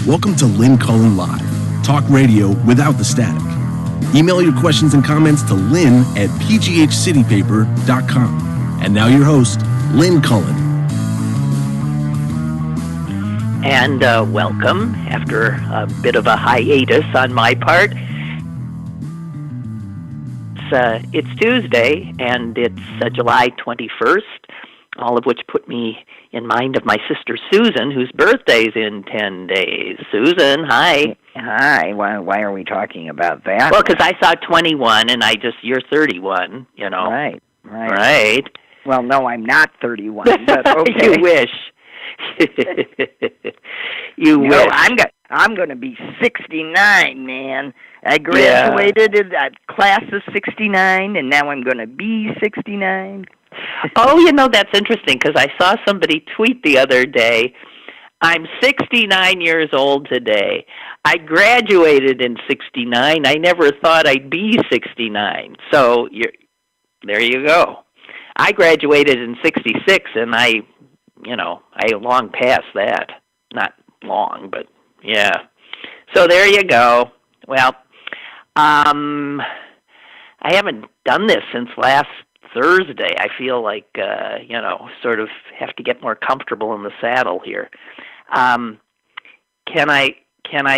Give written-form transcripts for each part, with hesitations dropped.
Welcome to Lynn Cullen Live, talk radio without the static. Email your questions and comments to lynn at pghcitypaper.com. And now your host, Lynn Cullen. And welcome after a bit of a hiatus on my part. It's Tuesday, and it's July 21st, all of which put me in mind of my sister Susan, whose birthday's in 10 days. Susan, hi. Hi. Why are we talking about that? Well, because I saw 21, and you're 31, you know. Right. Well, no, I'm not 31, but okay. You wish. You wish. I'm going to be 69, man. I graduated in that class of 69, and now I'm going to be 69. Oh, you know, that's interesting, because I saw somebody tweet the other day, I'm 69 years old today. I graduated in 69. I never thought I'd be 69. So there you go. I graduated in 66, and I long passed that. Not long, but yeah. So there you go. Well, I haven't done this since last Thursday. I feel like, sort of have to get more comfortable in the saddle here. Can I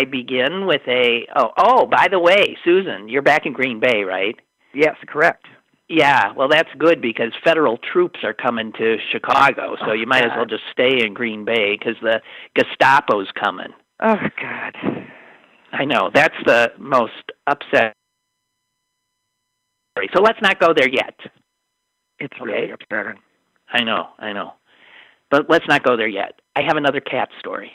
begin with by the way, Susan, you're back in Green Bay, right? Yes, correct. Yeah, well, that's good because federal troops are coming to Chicago, so you might as well just stay in Green Bay because the Gestapo's coming. Oh, God. I know. That's the most upset. So let's not go there yet. It's really upsetting. I know. But let's not go there yet. I have another cat story.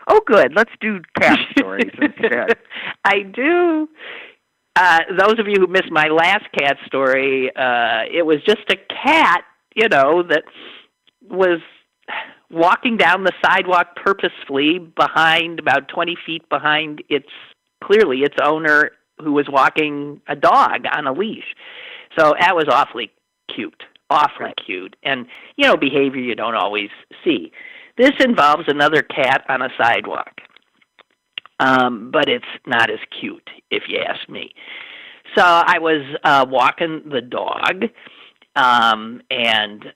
Oh, good. Let's do cat stories instead. I do. Those of you who missed my last cat story, it was just a cat, that was walking down the sidewalk purposefully about 20 feet behind its owner, who was walking a dog on a leash. So that was awfully cute. And, behavior you don't always see. This involves another cat on a sidewalk. But it's not as cute, if you ask me. So I was walking the dog and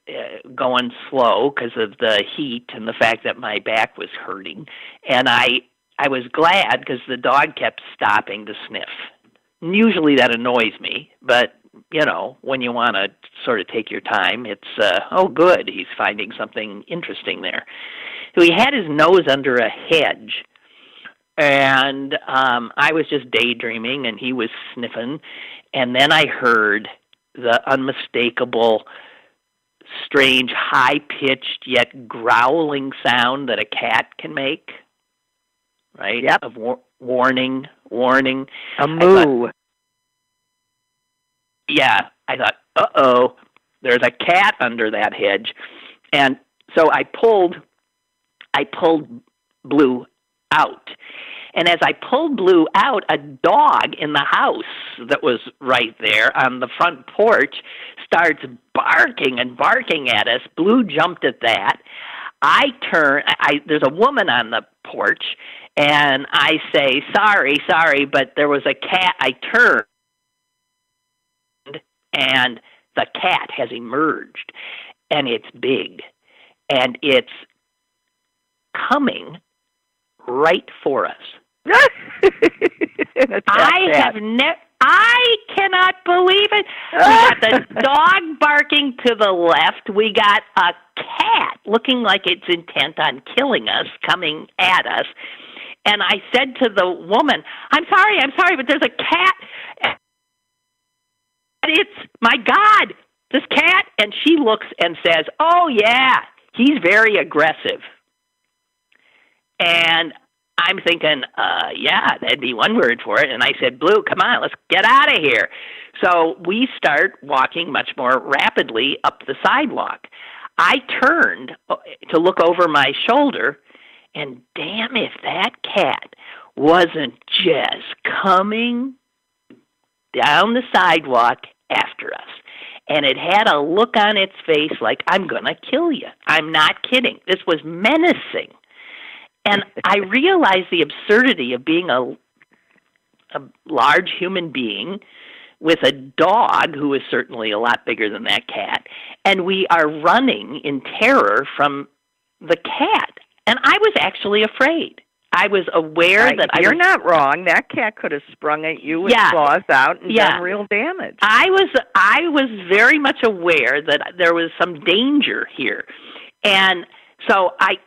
going slow because of the heat and the fact that my back was hurting. And I was glad because the dog kept stopping to sniff. And usually that annoys me, but, when you want to sort of take your time, it's, good, he's finding something interesting there. So he had his nose under a hedge. And I was just daydreaming, and he was sniffing. And then I heard the unmistakable, strange, high-pitched yet growling sound that a cat can make, right? Yep. Of warning. A moo. I thought, uh-oh, there's a cat under that hedge. And so I pulled Blue out. And as I pulled Blue out, a dog in the house that was right there on the front porch starts barking at us. Blue jumped at that. I turn, there's a woman on the porch, and I say, sorry, but there was a cat. I turned, and the cat has emerged, and it's big, and it's coming right for us. I cannot believe it. We got the dog barking to the left. We got a cat looking like it's intent on killing us coming at us. And I said to the woman, I'm sorry, but there's a cat. And it's, my God, this cat. And she looks and says, oh, yeah, he's very aggressive. And I'm thinking, that'd be one word for it. And I said, Blue, come on, let's get out of here. So we start walking much more rapidly up the sidewalk. I turned to look over my shoulder, and damn if that cat wasn't just coming down the sidewalk after us. And it had a look on its face like, I'm going to kill you. I'm not kidding. This was menacing. And I realized the absurdity of being a large human being with a dog who is certainly a lot bigger than that cat, and we are running in terror from the cat. And I was actually afraid. I was aware that You're not wrong. That cat could have sprung at you with claws out and done real damage. I was very much aware that there was some danger here. And so I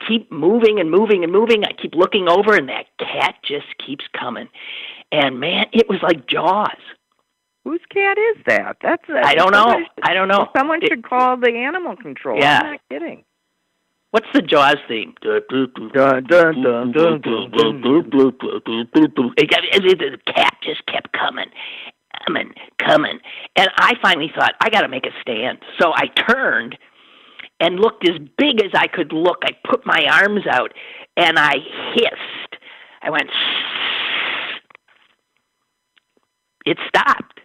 keep moving and moving and moving. I keep looking over, and that cat just keeps coming. And, man, it was like Jaws. Whose cat is that? I don't know. I don't know. Someone should call the animal control. Yeah. I'm not kidding. What's the Jaws theme? The cat just kept coming. And I finally thought, I got to make a stand. So I turned and looked as big as I could look. I put my arms out, and I hissed. I went, it stopped.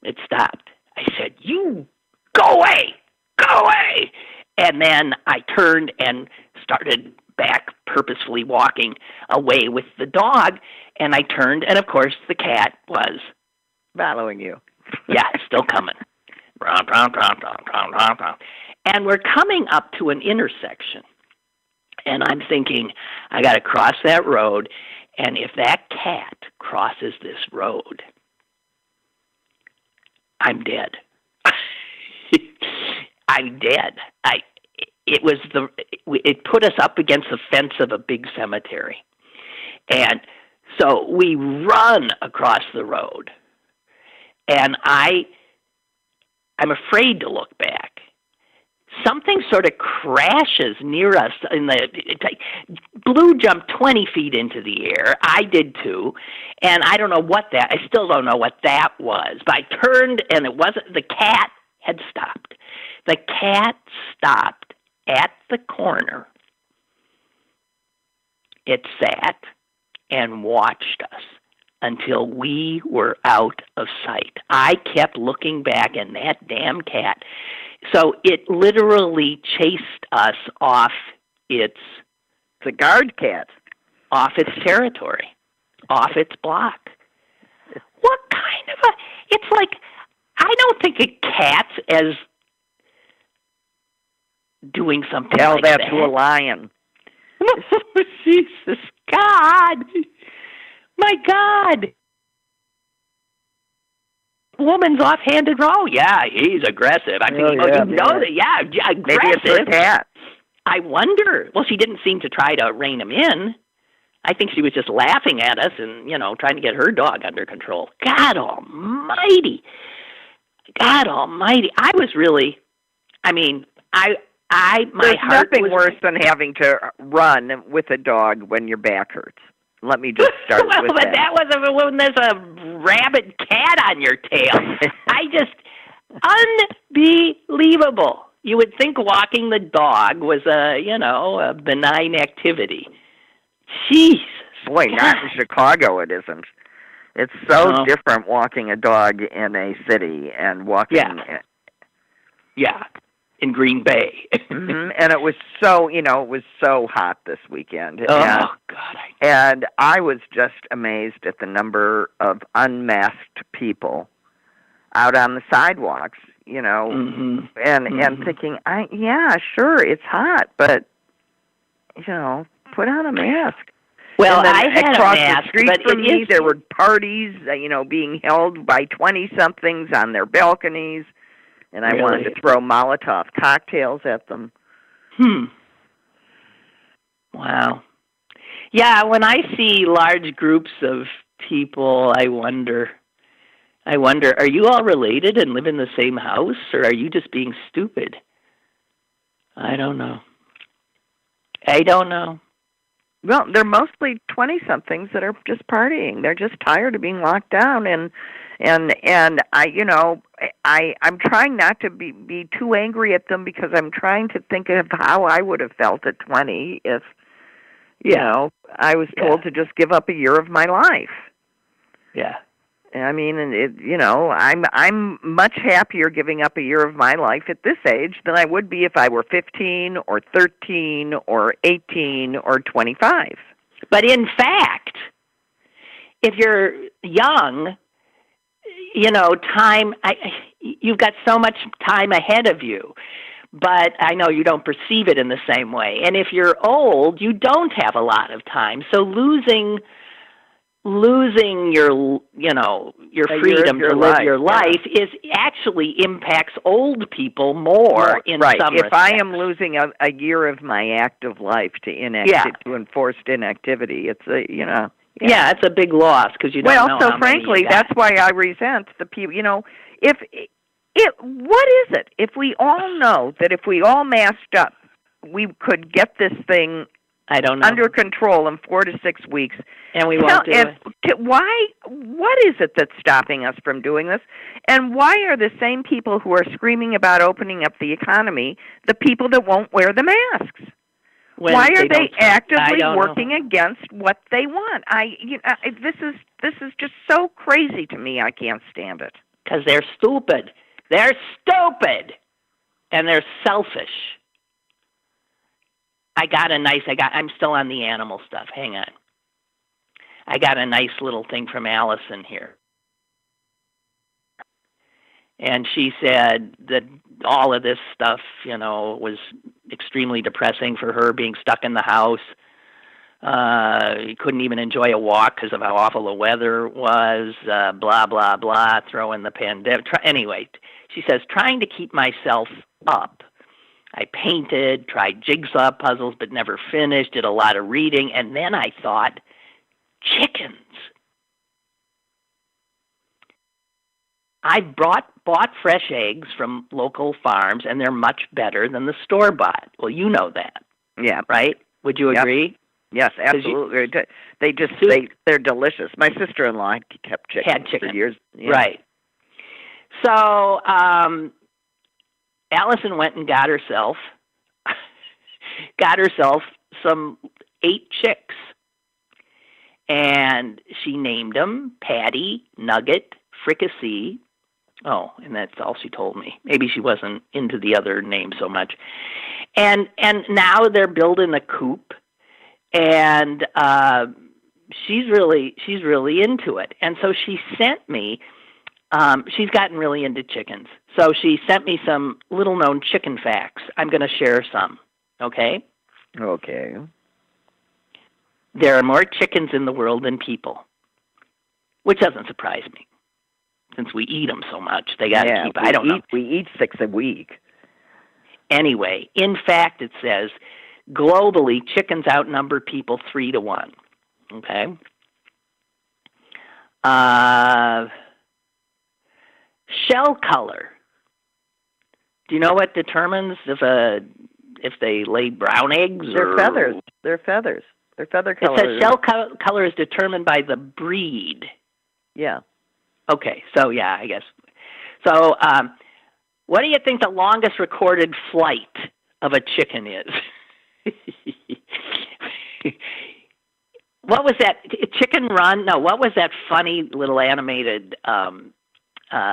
It stopped. I said, you go away, go away. And then I turned and started back, purposefully walking away with the dog. And I turned, and of course, the cat was following you. Yeah, still coming. And we're coming up to an intersection. And I'm thinking, I got to cross that road. And if that cat crosses this road, I'm dead. I'm dead. It put us up against the fence of a big cemetery. And so we run across the road. And I'm afraid to look back. Something sort of crashes near us. Blue jumped 20 feet into the air. I did too. And I don't know I still don't know what that was. But I turned, and the cat had stopped. The cat stopped at the corner. It sat and watched us until we were out of sight. I kept looking back, and that damn cat. So it literally chased us off its... It's a guard cat. Off its territory, off its block. What kind of a... It's like, I don't think of cats as doing something Tell like that to a lion. Jesus, God. My God. Woman's offhanded. Oh, yeah, he's aggressive. I'm thinking, you know that, aggressive. Maybe it's her cat. I wonder. Well, she didn't seem to try to rein him in. I think she was just laughing at us and, trying to get her dog under control. God almighty. God almighty. I was really, my There's heart nothing was worse than having to run with a dog when your back hurts. Let me just start with but that was when there's a rabid cat on your tail. Unbelievable. You would think walking the dog was a benign activity. Jesus. Boy, not in Chicago it isn't. It's so different walking a dog in a city and walking... Yeah. In Green Bay. Mm-hmm. And it was so hot this weekend. Oh, God. And I was just amazed at the number of unmasked people out on the sidewalks, and thinking, sure, it's hot, but, put on a mask. Well, I had across a mask, the street but from me, there were parties, being held by 20-somethings on their balconies. And I wanted to throw Molotov cocktails at them. Wow. Yeah, when I see large groups of people, I wonder, are you all related and live in the same house, or are you just being stupid? I don't know. Well, they're mostly 20-somethings that are just partying. They're just tired of being locked down, and I'm trying not to be too angry at them because I'm trying to think of how I would have felt at 20 if I was told to just give up a year of my life. Yeah. I mean, and I'm much happier giving up a year of my life at this age than I would be if I were 15 or 13 or 18 or 25. But in fact, if you're young, you've got so much time ahead of you. But I know you don't perceive it in the same way. And if you're old, you don't have a lot of time. So losing your freedom to live your life is actually impacts old people more in some respects. If I am losing a year of my active life to enforced inactivity, it's it's a big loss because you don't know. Well, so frankly, that's why I resent the people. What is it? If we all know that if we all masked up, we could get this thing under control in 4 to 6 weeks, and we won't do it. Why? What is it that's stopping us from doing this? And why are the same people who are screaming about opening up the economy the people that won't wear the masks? Why are they actively working against what they want? This is just so crazy to me. I can't stand it. Because they're stupid. They're stupid, and they're selfish. I'm still on the animal stuff. Hang on. I got a nice little thing from Allison here. And she said that all of this stuff, was extremely depressing for her, being stuck in the house. You couldn't even enjoy a walk because of how awful the weather was, blah, blah, blah, throw in the pandemic. Anyway, she says, trying to keep myself up. I painted, tried jigsaw puzzles, but never finished, did a lot of reading, and then I thought, chickens. I bought fresh eggs from local farms, and they're much better than the store-bought. Well, you know that. Yeah. Right? Would you agree? Yes, absolutely. They're delicious. My sister-in-law kept chickens for years. Yeah. Right. So Allison went and got herself some 8 chicks, and she named them Patty, Nugget, Fricassee. Oh, and that's all she told me. Maybe she wasn't into the other names so much. And now they're building a coop. And she's really into it. And so she sent me, she's gotten really into chickens. So she sent me some little-known chicken facts. I'm going to share some, okay? Okay. There are more chickens in the world than people, which doesn't surprise me. Since we eat them so much, they got to keep. I don't know. We eat 6 a week. Anyway, in fact, it says globally, chickens outnumber people 3 to 1. Okay. Shell color. Do you know what determines if they lay brown eggs? They're feathers. They're feathers. Their feather color. It says shell color is determined by the breed. Yeah. Okay, so yeah, I guess. So, what do you think the longest recorded flight of a chicken is? What was that? Chicken Run? No, what was that funny little animated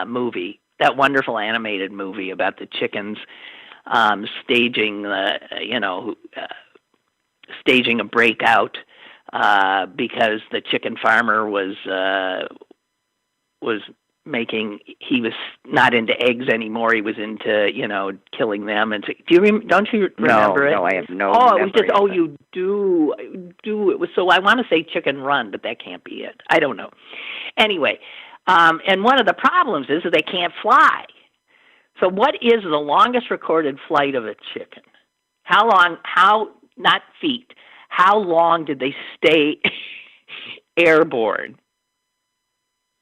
movie? That wonderful animated movie about the chickens staging staging a breakout because the chicken farmer was he was not into eggs anymore. He was into, killing them. And don't you remember it? No, I have no. Oh, it was just. Oh, you do. It was so. I want to say Chicken Run, but that can't be it. I don't know. Anyway, and one of the problems is that they can't fly. So, what is the longest recorded flight of a chicken? How long? Not feet. How long did they stay airborne?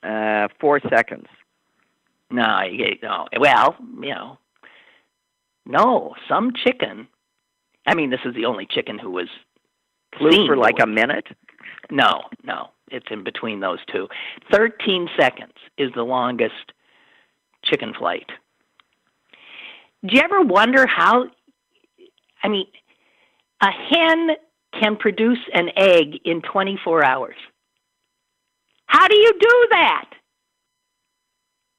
4 seconds. No. Well, no. Some chicken. I mean, this is the only chicken who was flew for like a minute. No. It's in between those two. 13 seconds is the longest chicken flight. Do you ever wonder how? I mean, a hen can produce an egg in 24 hours. How do you do that?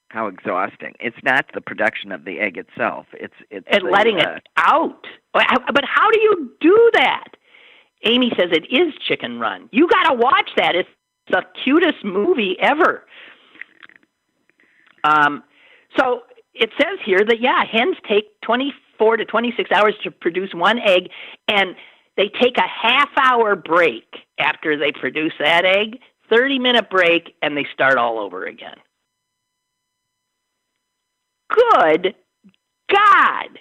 How exhausting. It's not the production of the egg itself. It's letting it out. But how do you do that? Amy says it is Chicken Run. You got to watch that. It's the cutest movie ever. So it says here that, hens take 24 to 26 hours to produce one egg, and they take a half-hour break after they produce that egg, 30-minute break, and they start all over again. Good God.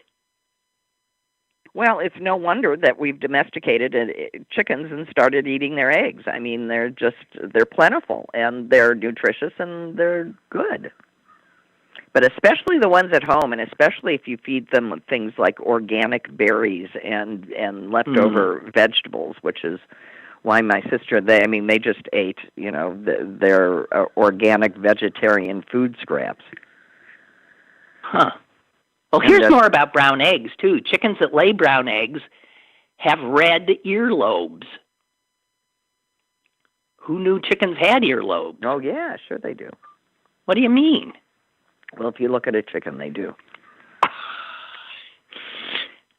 Well, it's no wonder that we've domesticated chickens and started eating their eggs. I mean, they're plentiful, and they're nutritious, and they're good. But especially the ones at home, and especially if you feed them with things like organic berries and leftover vegetables, which is why my sister, they just ate, their organic vegetarian food scraps. Huh. Well, here's more about brown eggs, too. Chickens that lay brown eggs have red earlobes. Who knew chickens had earlobes? Oh, yeah, sure they do. What do you mean? Well, if you look at a chicken, they do.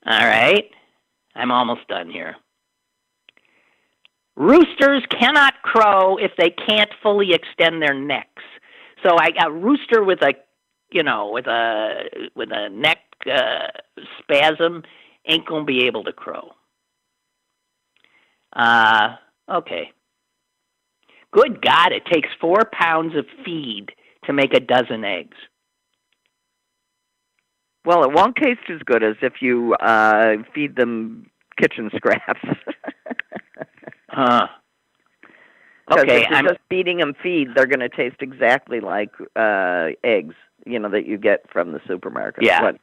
All right. I'm almost done here. Roosters cannot crow if they can't fully extend their necks. So a rooster with a neck spasm ain't gonna be able to crow. Okay. Good God, it takes 4 pounds of feed to make a dozen eggs. Well, it won't taste as good as if you feed them kitchen scraps. Okay, if you're just feeding them feed, they're going to taste exactly like eggs, that you get from the supermarket. Yeah.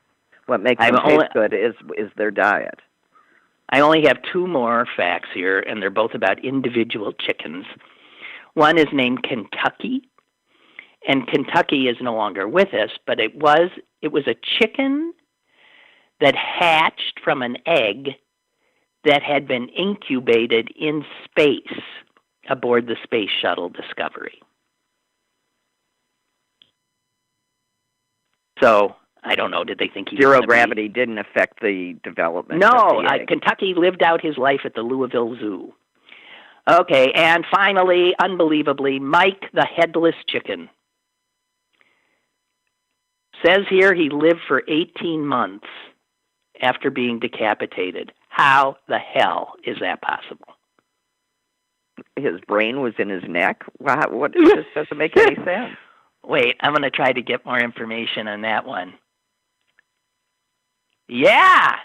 What makes them taste good is their diet. I only have 2 more facts here, and they're both about individual chickens. One is named Kentucky, and Kentucky is no longer with us, but it was a chicken that hatched from an egg that had been incubated in space aboard the Space Shuttle Discovery. So, I don't know, did they think he Zero gravity didn't affect the development No, of the egg. Kentucky lived out his life at the Louisville Zoo. Okay, and finally, unbelievably, Mike the headless chicken. Says here he lived for 18 months after being decapitated. How the hell is that possible? His brain was in his neck? What this doesn't make any sense. Wait, I'm going to try to get more information on that one. Yeah!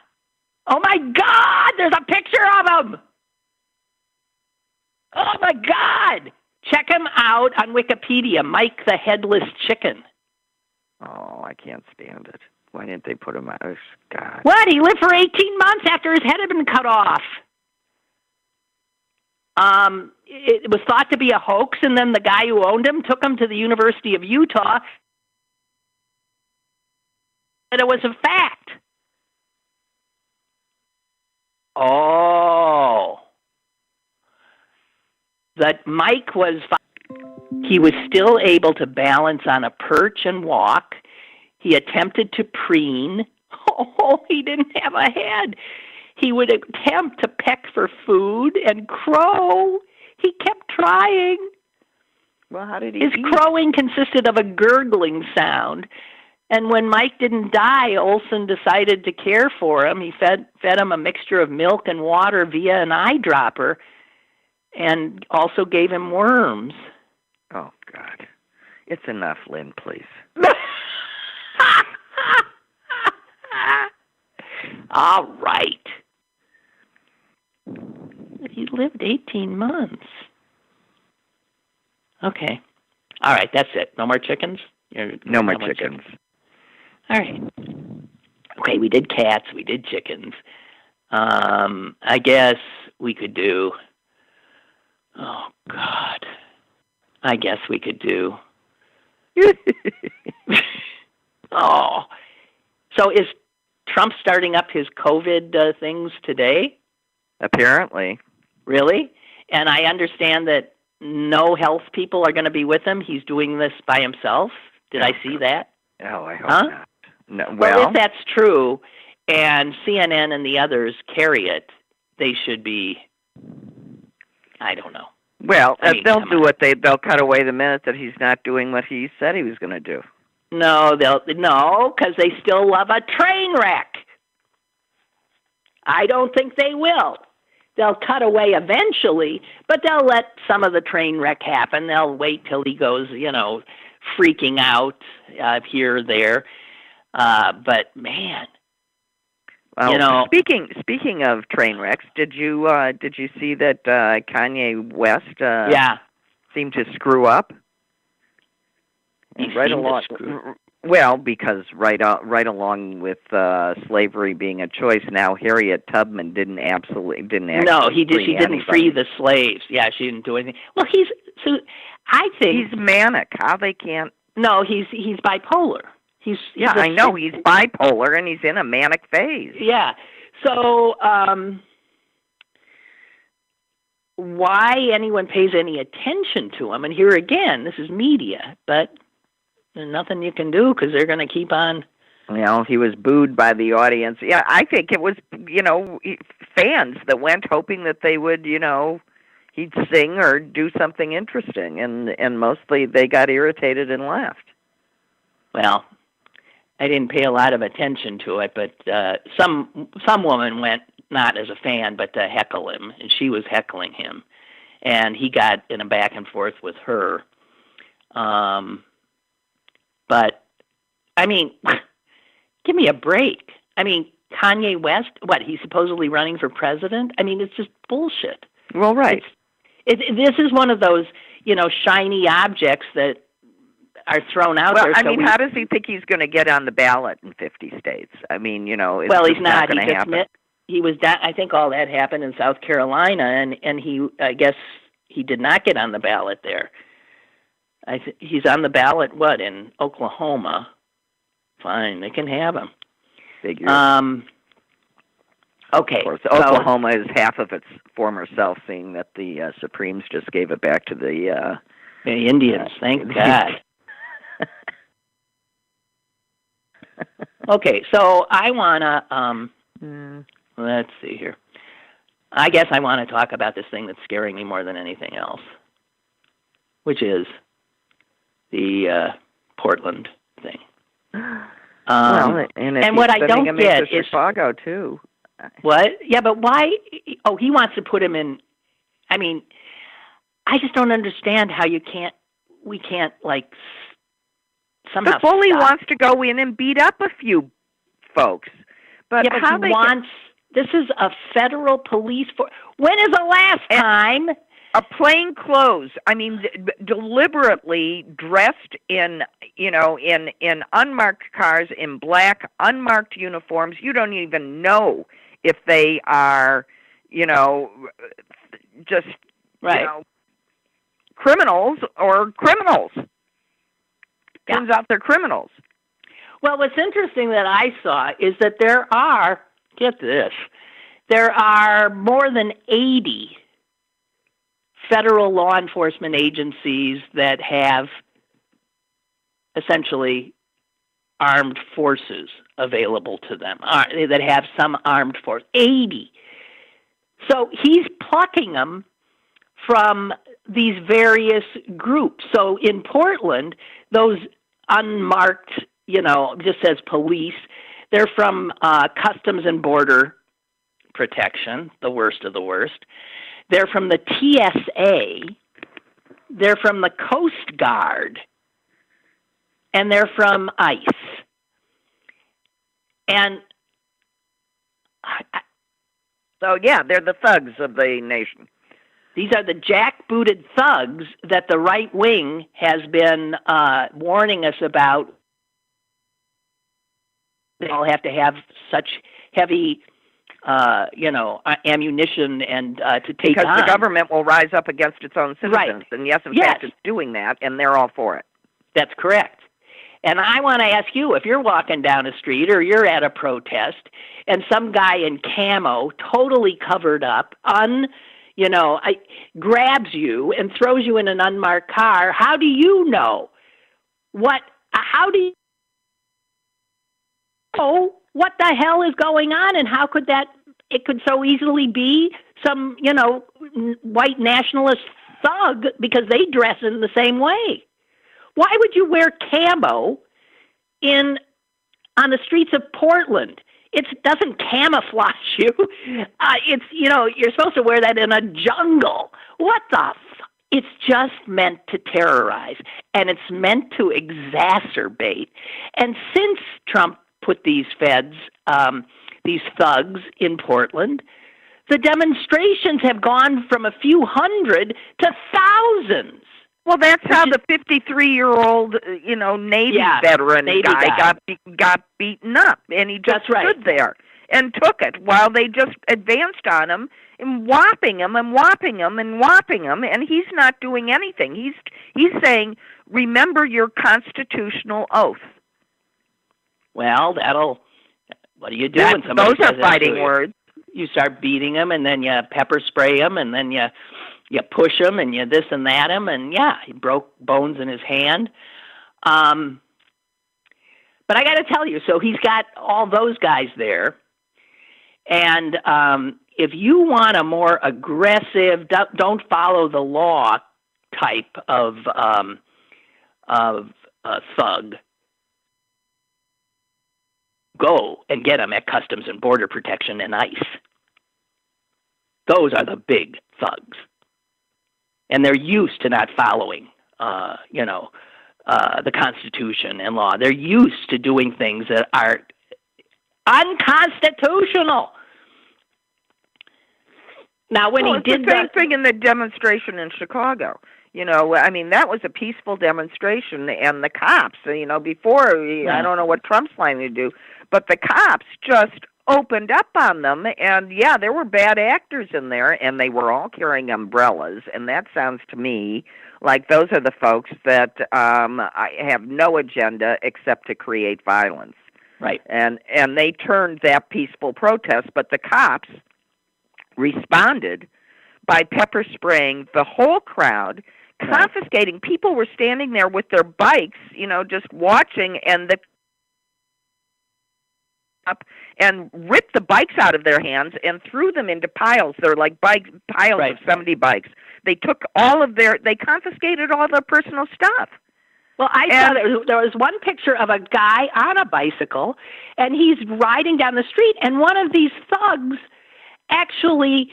Oh my God! There's a picture of him! Oh my God! Check him out on Wikipedia, Mike the Headless Chicken. Oh, I can't stand it. Why didn't they put him out? Oh, God. What? He lived for 18 months after his head had been cut off. It was thought to be a hoax, and then the guy who owned him took him to the University of Utah, and it was a fact. Oh. That Mike he was still able to balance on a perch and walk. He attempted to preen. Oh, he didn't have a head. He would attempt to peck for food and crow. He kept trying. Well, how did he His eat? crowing consisted of a gurgling sound. And when Mike didn't die, Olson decided to care for him. He fed him a mixture of milk and water via an eyedropper and also gave him worms. Oh, God. It's enough, Lynn, please. All right. He lived 18 months. Okay. All right, that's it. No more chickens? No more chickens. All right. Okay, we did cats. We did chickens. I guess we could do... Oh, God. I guess we could do... Oh. So is Trump starting up his COVID things today? Apparently. Really? And I understand that no health people are going to be with him. He's doing this by himself. Did I see that? Oh, I hope not. No, well, if that's true, and CNN and the others carry it, they should be. I don't know. Well, they'll do what they'll cut away the minute that he's not doing what he said he was going to do. No, because they still love a train wreck. I don't think they will. They'll cut away eventually, but they'll let some of the train wreck happen. They'll wait till he goes, freaking out here or there. But man, speaking of train wrecks, did you see that Kanye West seemed to screw up? Well, because right along with slavery being a choice, now Harriet Tubman didn't actually. No, she didn't free the slaves. Yeah, she didn't do anything. Well, I think he's manic. How they can't? No, he's bipolar. I know he's bipolar and he's in a manic phase. Yeah. So why anyone pays any attention to him? And here again, this is media, but there's nothing you can do because they're going to keep on. He was booed by the audience. Yeah, I think it was, fans that went hoping that they would, he'd sing or do something interesting, and mostly they got irritated and left. Well, I didn't pay a lot of attention to it, but some woman went not as a fan, but to heckle him, and she was heckling him, and he got in a back and forth with her. But, I mean, give me a break. I mean, Kanye West, he's supposedly running for president? I mean, it's just bullshit. Well, right. This is one of those, shiny objects that are thrown out there. Well, how does he think he's going to get on the ballot in 50 states? I mean, he's not going to happen. He was I think all that happened in South Carolina, and I guess he did not get on the ballot there. He's on the ballot, in Oklahoma. Fine, they can have him. Figure. Okay. Of course, Oklahoma is half of its former self, seeing that the Supremes just gave it back to the Indians. Thank God. Okay, so I want to, let's see here. I guess I want to talk about this thing that's scaring me more than anything else, which is the Portland thing. And what I don't get is Chicago too. What? Yeah, but why? Oh, he wants to put him in. I mean, I just don't understand how we can't somehow. The bully stop. wants to go in and beat up a few folks, but how he wants. This is a federal police force. When is the last time? A plain clothes. I mean, deliberately dressed in, in unmarked cars, in black, unmarked uniforms. You don't even know if they are, just, criminals or criminals. Yeah. Turns out they're criminals. Well, what's interesting that I saw is that there are more than 80 federal law enforcement agencies that have essentially armed forces available to them, that have some armed force. 80. So he's plucking them from these various groups. So in Portland, those unmarked, just says police, they're from Customs and Border Protection, the worst of the worst. They're from the TSA, they're from the Coast Guard, and they're from ICE. And so, they're the thugs of the nation. These are the jackbooted thugs that the right wing has been warning us about. They all have to have such heavy ammunition and to take because on. the government will rise up against its own citizens. Right. And yes, in fact, it's doing that, and they're all for it. That's correct. And I want to ask you, if you're walking down a street or you're at a protest and some guy in camo, totally covered up, grabs you and throws you in an unmarked car, how do you know how do you know what the hell is going on, and how could that? It could so easily be some, white nationalist thug because they dress in the same way. Why would you wear camo on the streets of Portland? It doesn't camouflage you. You're supposed to wear that in a jungle. What the? It's just meant to terrorize, and it's meant to exacerbate. And since Trump put these feds, these thugs in Portland, the demonstrations have gone from a few hundred to thousands. Well, that's how the 53-year-old, Navy veteran guy got beaten up, and he just stood there and took it while they just advanced on him and whopping him and whopping him and whopping him, and he's not doing anything. He's saying, "Remember your constitutional oath." Well, what do you do when somebody those says are fighting words? You start beating them, and then you pepper spray them, and then you push him, and you this and that him, and he broke bones in his hand. But I got to tell you, so he's got all those guys there, and if you want a more aggressive, don't follow the law type of thug, go and get them at Customs and Border Protection and ICE. Those are the big thugs. And they're used to not following, the Constitution and law. They're used to doing things that are unconstitutional. Now, when he did the same thing in the demonstration in Chicago. That was a peaceful demonstration, and the cops, before, I don't know what Trump's planning to do, but the cops just opened up on them, and there were bad actors in there, and they were all carrying umbrellas, and that sounds to me like those are the folks that have no agenda except to create violence. Right. And they turned that peaceful protest, but the cops responded by pepper spraying the whole crowd, confiscating. People were standing there with their bikes, just watching, and the up and ripped the bikes out of their hands and threw them into piles. They're like piles of 70 bikes. They took they confiscated all their personal stuff. Well, I saw there was one picture of a guy on a bicycle, and he's riding down the street, and one of these thugs actually,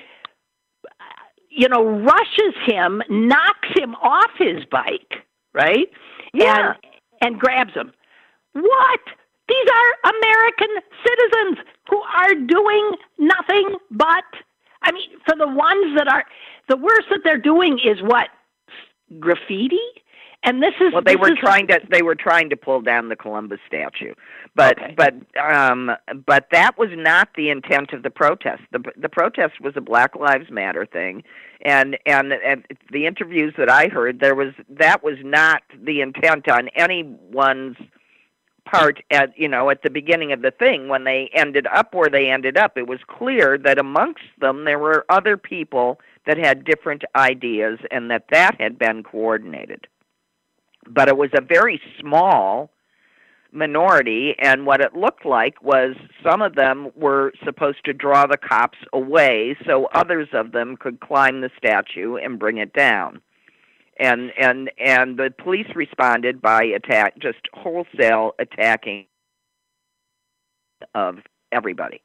rushes him, knocks him off his bike, right? Yeah. And grabs him. What? These are American citizens who are doing nothing but, for the ones that are, the worst that they're doing is what? Graffiti? And this is they were trying to pull down the Columbus statue, but that was not the intent of the protest. The protest was a Black Lives Matter thing, and the interviews that I heard, that was not the intent on anyone's part at the beginning of the thing. When they ended up where they ended up, it was clear that amongst them there were other people that had different ideas, and that had been coordinated. But it was a very small minority, and what it looked like was some of them were supposed to draw the cops away so others of them could climb the statue and bring it down. And the police responded by just wholesale attacking of everybody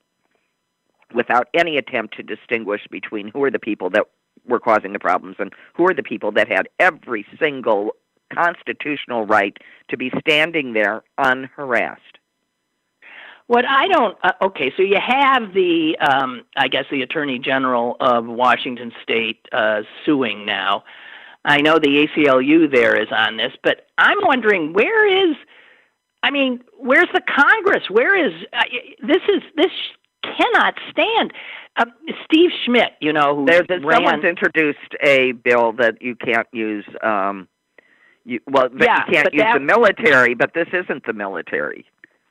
without any attempt to distinguish between who are the people that were causing the problems and who are the people that had every single constitutional right to be standing there unharassed. What I don't, so you have the, I guess the Attorney General of Washington State suing now. I know the ACLU there is on this, but I'm wondering where's the Congress? Where is, this cannot stand. Steve Schmidt, someone's introduced a bill that you can't use, you can't use the military, but this isn't the military.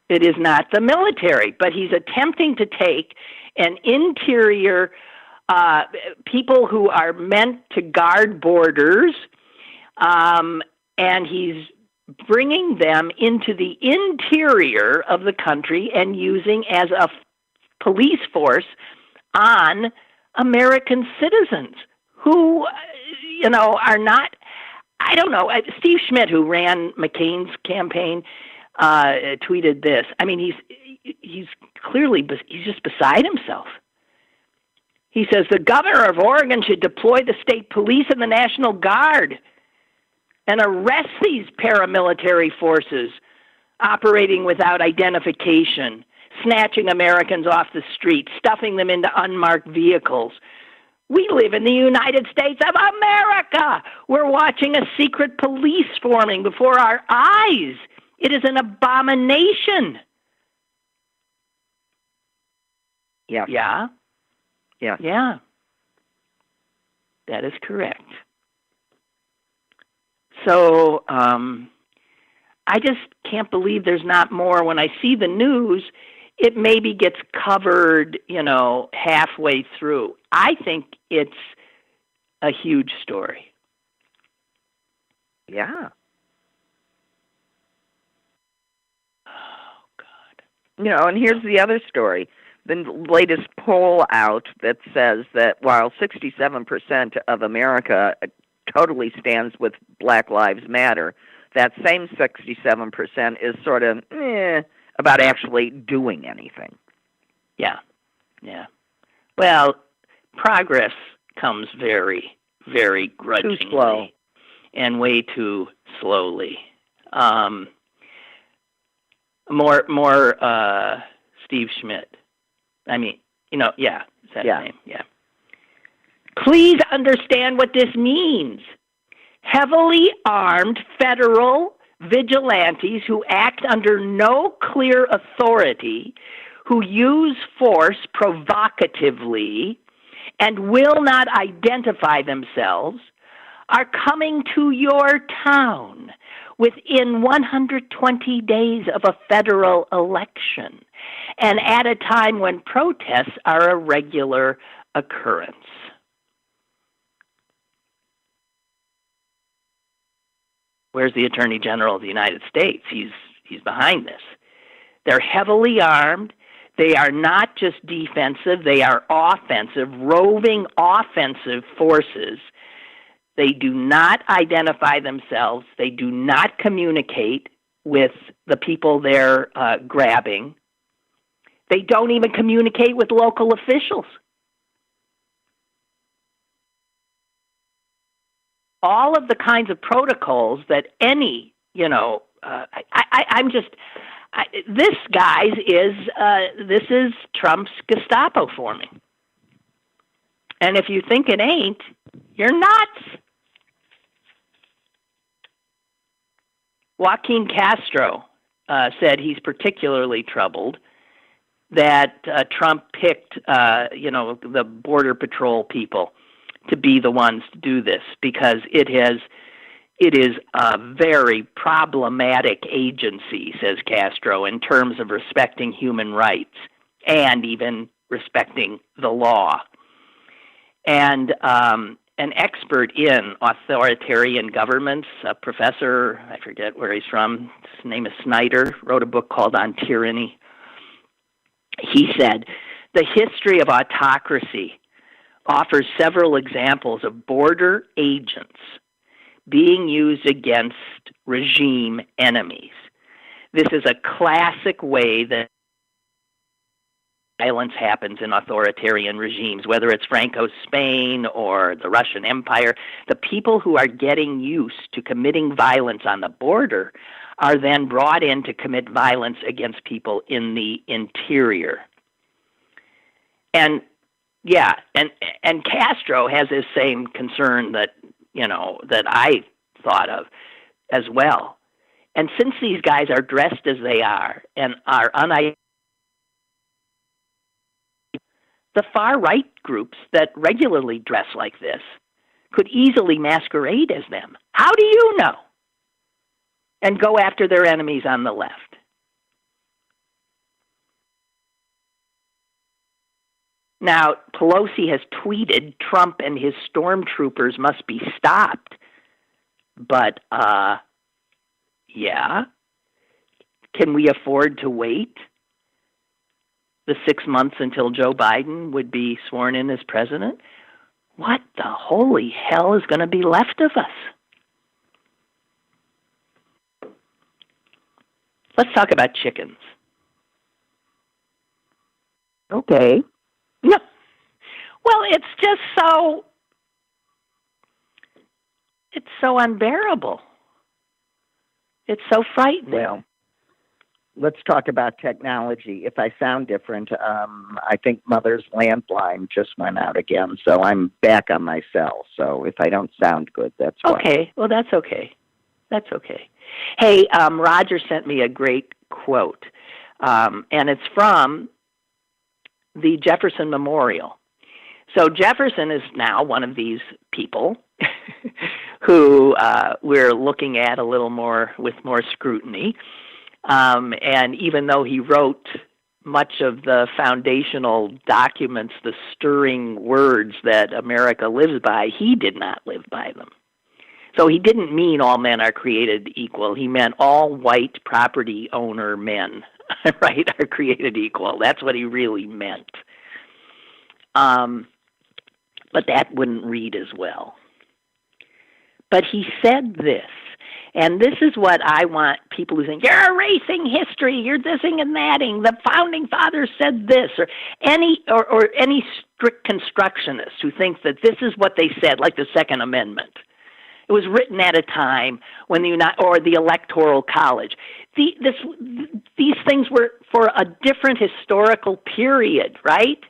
It is not the military, but he's attempting to take an interior people who are meant to guard borders, and he's bringing them into the interior of the country and using as a police force on American citizens who, are not, I don't know. Steve Schmidt, who ran McCain's campaign, tweeted this. I mean, he's clearly, he's just beside himself. He says, the governor of Oregon should deploy the state police and the National Guard and arrest these paramilitary forces operating without identification, snatching Americans off the street, stuffing them into unmarked vehicles. We live in the United States of America. We're watching a secret police forming before our eyes. It is an abomination. Yeah. Yeah? Yeah. Yeah. That is correct. So I just can't believe there's not more. When I see the news, it maybe gets covered, halfway through. I think it's a huge story. Yeah. Oh, God. And here's the other story. The latest poll out that says that while 67% of America totally stands with Black Lives Matter, that same 67% is sort of about actually doing anything. Yeah. Yeah. Well, progress comes very, very grudgingly. Too slow. And way too slowly. More Steve Schmidt. I mean, yeah. Is that his name? Yeah. Please understand what this means. Heavily armed federal vigilantes who act under no clear authority, who use force provocatively and will not identify themselves, are coming to your town within 120 days of a federal election and at a time when protests are a regular occurrence. Where's the Attorney General of the United States? He's behind this. They're heavily armed. They are not just defensive. They are offensive, roving offensive forces. They do not identify themselves. They do not communicate with the people they're grabbing. They don't even communicate with local officials. All of the kinds of protocols that any, this is Trump's Gestapo forming. And if you think it ain't, you're nuts. Joaquin Castro said he's particularly troubled that Trump picked, the Border Patrol people to be the ones to do this, because it is a very problematic agency, says Castro, in terms of respecting human rights and even respecting the law. And an expert in authoritarian governments, a professor, I forget where he's from, his name is Snyder, wrote a book called On Tyranny. He said, the history of autocracy offers several examples of border agents being used against regime enemies. This is a classic way that violence happens in authoritarian regimes, whether it's Franco's Spain or the Russian Empire. The people who are getting used to committing violence on the border are then brought in to commit violence against people in the interior. And yeah, and Castro has this same concern that I thought of as well. And since these guys are dressed as they are and are the far-right groups that regularly dress like this could easily masquerade as them. How do you know? And go after their enemies on the left. Now, Pelosi has tweeted Trump and his stormtroopers must be stopped. But, Yeah. Can we afford to wait the 6 months until Joe Biden would be sworn in as president? What the holy hell is going to be left of us? Let's talk about chickens. Okay. No. Well, it's just so unbearable. It's so frightening. Well, let's talk about technology. If I sound different, I think Mother's landline just went out again, so I'm back on my cell. So if I don't sound good, that's why. Okay. Well, that's okay. That's okay. Hey, Roger sent me a great quote, and it's from the Jefferson Memorial. So Jefferson is now one of these people who we're looking at a little more with more scrutiny. And even though he wrote much of the foundational documents, the stirring words that America lives by, he did not live by them. So he didn't mean all men are created equal. He meant all white property owner men, right, are created equal. That's what he really meant. But that wouldn't read as well. But he said this, and this is what I want people who think, you're erasing history, you're thising and thatting, the founding fathers said this, or any strict constructionist who thinks that this is what they said, like the Second Amendment. It was written at a time when the Electoral College. These things were for a different historical period, right?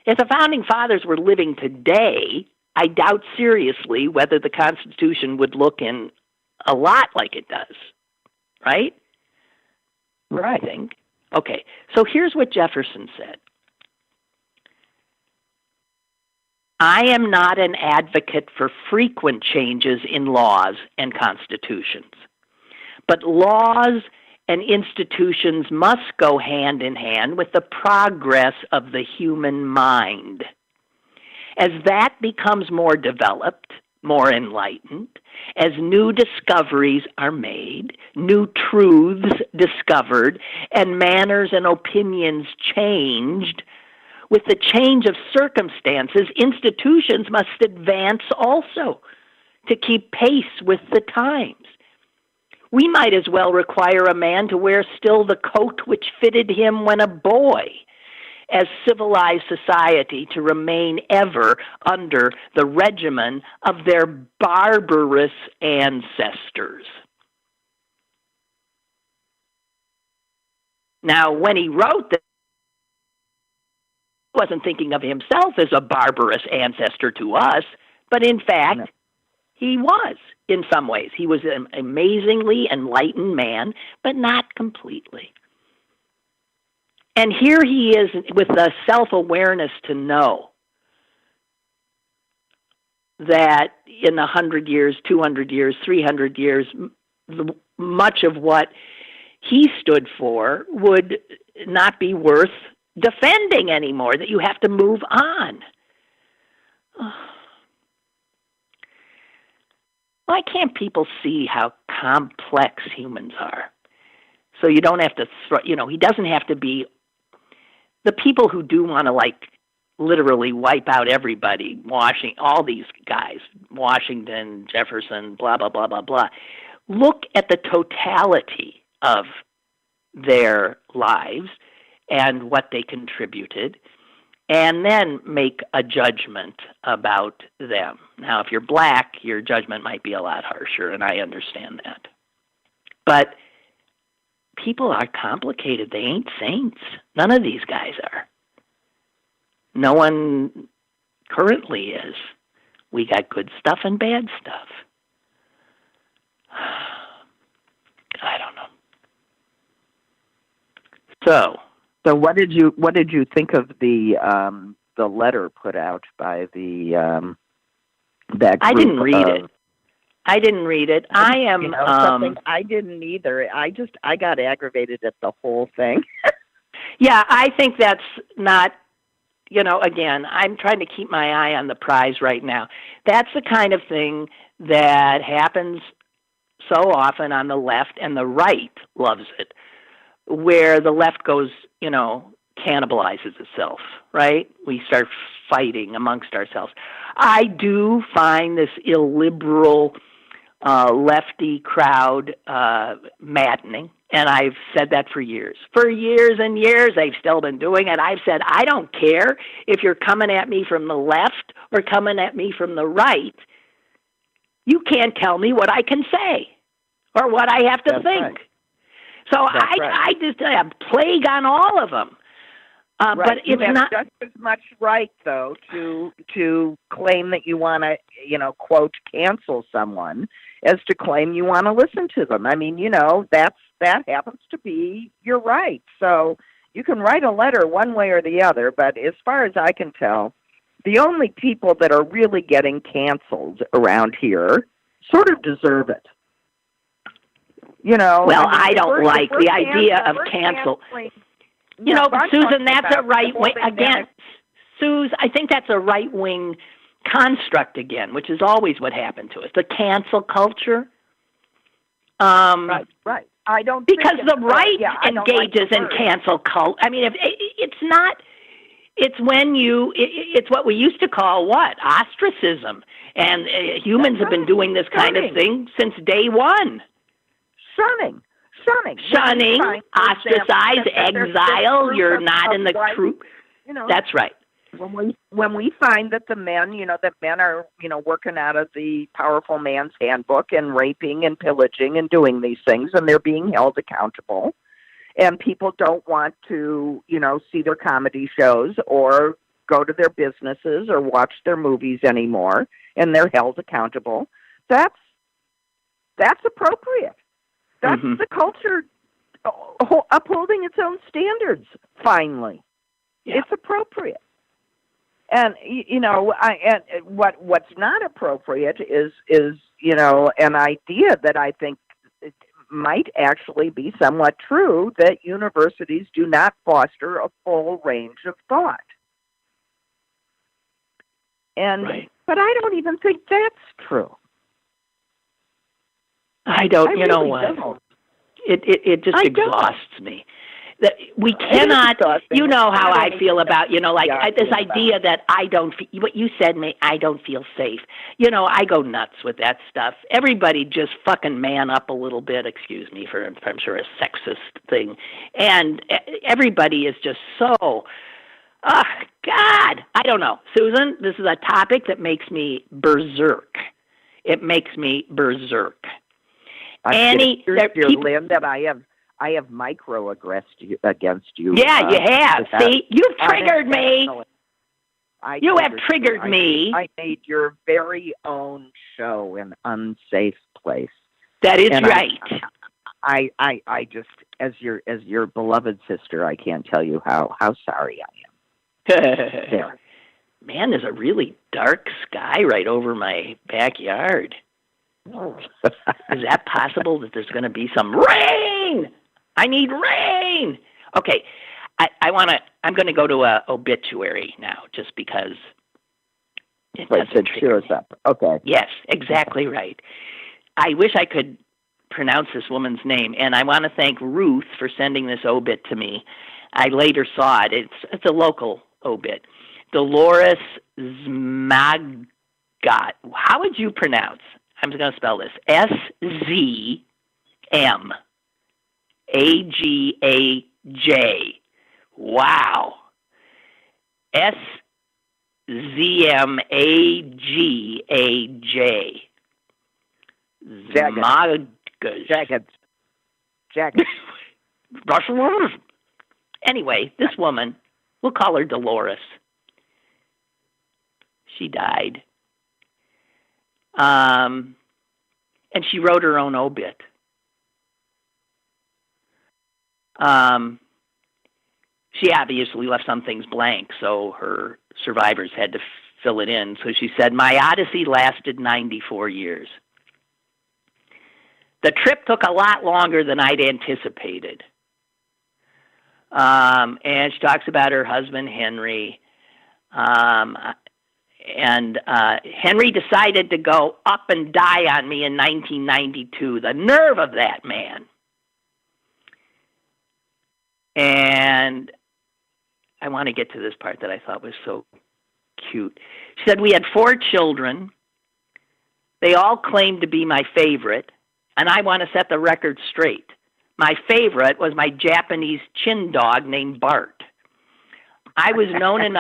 If the Founding Fathers were living today, I doubt seriously whether the Constitution would look in a lot like it does, right? Right. I think. Okay, so here's what Jefferson said. I am not an advocate for frequent changes in laws and constitutions, but laws and institutions must go hand in hand with the progress of the human mind. As that becomes more developed, more enlightened, as new discoveries are made, new truths discovered, and manners and opinions changed, with the change of circumstances, institutions must advance also to keep pace with the times. We might as well require a man to wear still the coat which fitted him when a boy, as civilized society to remain ever under the regimen of their barbarous ancestors. Now, when he wrote this, he wasn't thinking of himself as a barbarous ancestor to us, but in fact, he was in some ways. He was an amazingly enlightened man, but not completely. And here he is with the self-awareness to know that in 100 years, 200 years, 300 years, much of what he stood for would not be worth defending anymore, that you have to move on. Why can't people see how complex humans are? So you don't have to, he doesn't have to be, the people who do want to literally wipe out everybody, all these guys, Washington, Jefferson, blah, blah, blah, blah, blah. Look at the totality of their lives and what they contributed, and then make a judgment about them. Now, if you're black, your judgment might be a lot harsher, and I understand that. But people are complicated. They ain't saints. None of these guys are. No one currently is. We got good stuff and bad stuff. I don't know. So what did you think of the letter put out by the that group? I didn't read it. I didn't read it. I am. Something I didn't either. I got aggravated at the whole thing. Yeah, I think that's not. Again, I'm trying to keep my eye on the prize right now. That's the kind of thing that happens so often on the left, and the right loves it, where the left goes, cannibalizes itself, right? We start fighting amongst ourselves. I do find this illiberal lefty crowd maddening, and I've said that for years. For years and years, they've still been doing it. I've said, I don't care if you're coming at me from the left or coming at me from the right. You can't tell me what I can say or what I have to think. Right. So I just have plague on all of them. Right. But you it's have not just as much right, though, to claim that you want to, quote, cancel someone as to claim you want to listen to them. I mean, that happens to be your right. So you can write a letter one way or the other, but as far as I can tell, the only people that are really getting canceled around here sort of deserve it. Well, I don't like the idea of cancel. Susan, that's a right wing again. Suze, I think that's a right wing construct again, which is always what happened to us. The cancel culture. Right. I don't because the right engages in cancel culture. I mean, if it's not. It's when it's what we used to call ostracism, and humans have been doing this kind of thing since day one. Shunning, ostracize, exile. You're not in the group. That's right. When we find that the men, that men are, working out of the powerful man's handbook and raping and pillaging and doing these things, and they're being held accountable. And people don't want to, see their comedy shows or go to their businesses or watch their movies anymore, and they're held accountable. That's appropriate. That's the culture upholding its own standards. Finally, It's appropriate. And what's not appropriate is an idea that I think might actually be somewhat true, that universities do not foster a full range of thought. And but I don't even think that's true. I don't. You know what? It just exhausts me. That we cannot. You know how I feel about this idea that I don't. What you said, I don't feel safe. I go nuts with that stuff. Everybody just fucking man up a little bit. Excuse me for I'm sure a sexist thing, and everybody is just so. Oh God, I don't know, Susan. This is a topic that makes me berserk. It makes me berserk. Annie, Lynn, that I have microaggressed against you. Yeah, you have. See, you've triggered me. You have triggered me. I made your very own show an unsafe place. That is right. I just, as your beloved sister, I can't tell you how sorry I am. There. Man, there's a really dark sky right over my backyard. Is that possible that there's going to be some rain? I need rain. Okay, I'm going to go to a obituary now, just because it doesn't cheer us up. Okay. Yes, exactly right. I wish I could pronounce this woman's name, and I want to thank Ruth for sending this obit to me. I later saw it. It's a local obit. Dolores Zmagot. How would you pronounce? I'm going to spell this. S-Z-M-A-G-A-J. Wow. S-Z-M-A-G-A-J. Jagged. Anyway, this woman, we'll call her Dolores. She died. And she wrote her own obit. She obviously left some things blank, so her survivors had to fill it in. So she said, "My odyssey lasted 94 years. The trip took a lot longer than I'd anticipated." And she talks about her husband, Henry. And Henry decided to go up and die on me in 1992. The nerve of that man. And I want to get to this part that I thought was so cute. She said, we had 4 children. They all claimed to be my favorite, and I want to set the record straight. My favorite was my Japanese chin dog named Bart. I was known in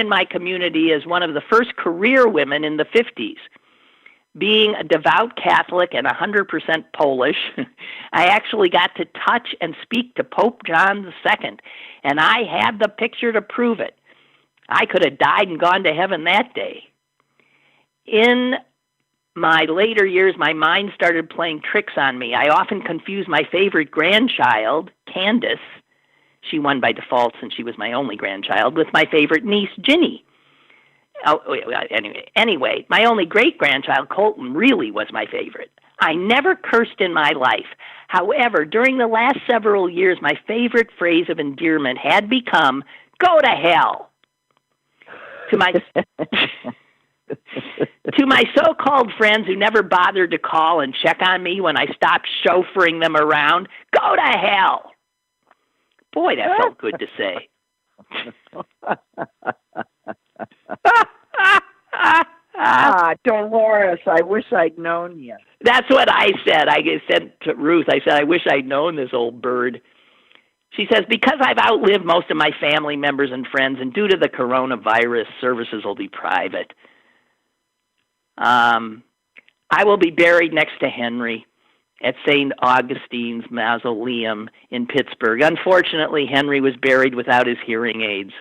my community as one of the first career women in the 50s. Being a devout Catholic and 100% Polish, I actually got to touch and speak to Pope John II, and I had the picture to prove it. I could have died and gone to heaven that day. In my later years, my mind started playing tricks on me. I often confused my favorite grandchild, Candace, she won by default since she was my only grandchild, with my favorite niece, Ginny. Anyway, my only great-grandchild, Colton, really was my favorite. I never cursed in my life. However, during the last several years, my favorite phrase of endearment had become, go to hell. To my so-called friends who never bothered to call and check on me when I stopped chauffeuring them around, go to hell. Boy, that felt good to say. Dolores, I wish I'd known you. That's what I said. I said to Ruth, I said, I wish I'd known this old bird. She says, because I've outlived most of my family members and friends, and due to the coronavirus, services will be private. I will be buried next to Henry at St. Augustine's Mausoleum in Pittsburgh. Unfortunately, Henry was buried without his hearing aids.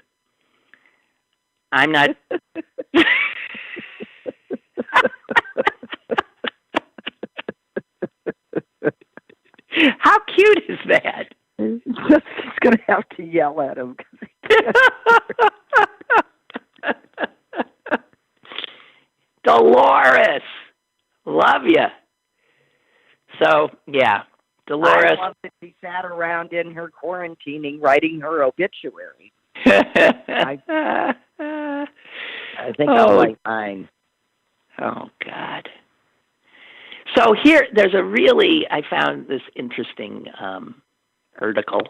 I'm not... How cute is that? He's going to have to yell at him. Dolores, love you. So, yeah, Dolores. I love that she sat around in her quarantining writing her obituary. I think I'll like mine. Oh, God. So there's I found this interesting article.